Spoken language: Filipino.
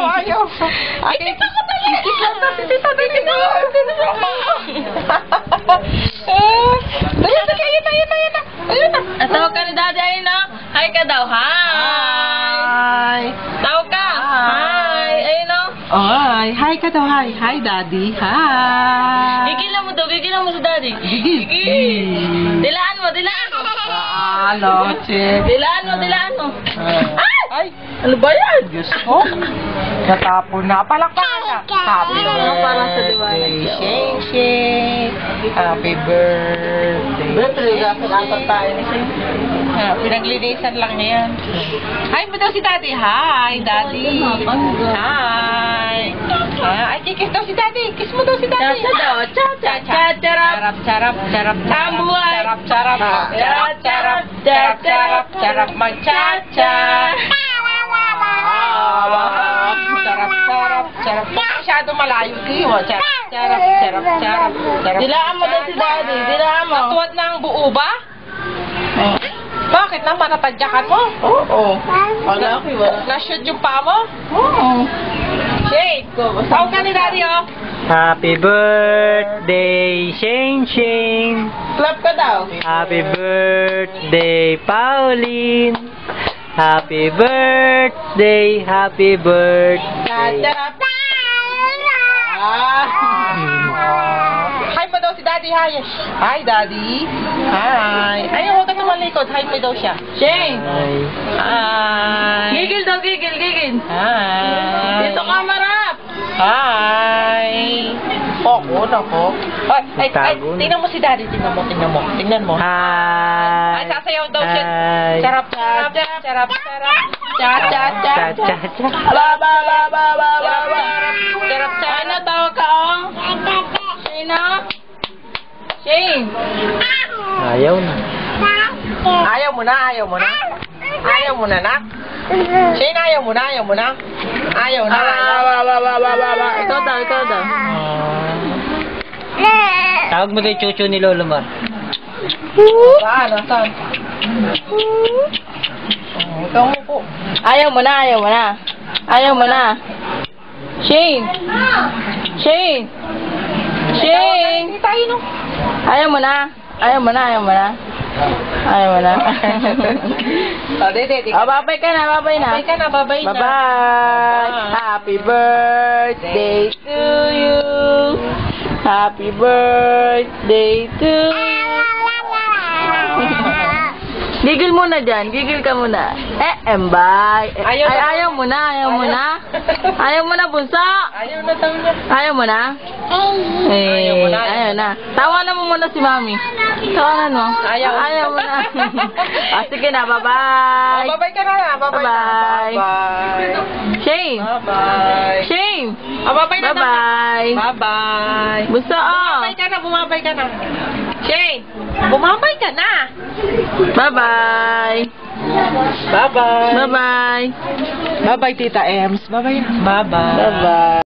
Ayaw. Kikis lang na si Tita. Ayun na. Tawag ka ni Daddy, ayun na. Hi ka daw, hi. Tawag ka. Hi. Ayun na. Hi ka daw, hi. Hi, Daddy. Hi. Gigilan mo daw, gigilan mo si Daddy. Gigil. Dilaan mo. Loche. Dilaan mo. Ay, Ano ba yan? Diyos ko. Natapon na. Palakpakan na. Happy Parang sa birthday, Sheng. Happy birthday. Pinag-apat tayo. Pinaglinisan lang niya yan. Hi mo daw si Daddy. Hi, Daddy. Hi. Ay, kikis daw si Daddy. Kiss mo daw si Daddy. Cha-cha daw. Cha-cha. Charap. Tambuhay. Charap. Mag-cha-cha. Charap. Masyado malayo. Charap. Dilaan mo daw si Daddy. Dilaan mo. Natuwad na ang buo ba? Bakit naman natadyakan mo? Oo. Wala ako. Na-shoot yung paa mo? Oo. Shane, tawag ka ni Daddy, oh. Happy birthday, Sheng. Clap ka daw. Happy birthday, Pauline. Happy birthday. Cha-cha. Hi mo daw si Daddy, hi. Hi, Daddy. Hi. Ayaw, huwag ka tumalikod. Hi mo daw siya. Shane. Hi. Gigil daw, gigil. Hi. Dito ka marap. Hi. Nako. Ay, tingnan mo si Daddy. Tingnan mo. Hi. Ay, sasayaw daw siya. Hi. Charap. Cha. Ba. Charap. Ano, tawag ka, oh? Shane, oh? Shane. Ayaw na. Ayaw mo na, nak. Shane, ayaw mo na. Ikaw daw. Tawag mo kay Chuchu ni Lolo Mar. Saan? Ikaw mo po. Ayaw mo na. Shane. Hindi tayo, no? Ayaw mo na. Babay ka na. Babay na. Bye-bye. Happy birthday to you. Happy birthday to you. Gigil muna dyan. Gigil ka muna. Bye. Ayaw mo na. Ayaw mo na, bunso. Ayaw na daw niya. Ayaw mo na? Ayaw na. Tawanan mo muna si Mami. Tawanan mo. Ayaw mo na. Sige na, bye-bye. Babay ka na. Bye-bye. Shane. Bye-bye. Shane. Babay na. Bye-bye. Bye-bye. Bunso, oh. Bumabay ka na. Shane, bumabay ka na. Bye-bye. Bye-bye. Bye-bye. Bye-bye, Tita Ems. Bye-bye. Bye-bye.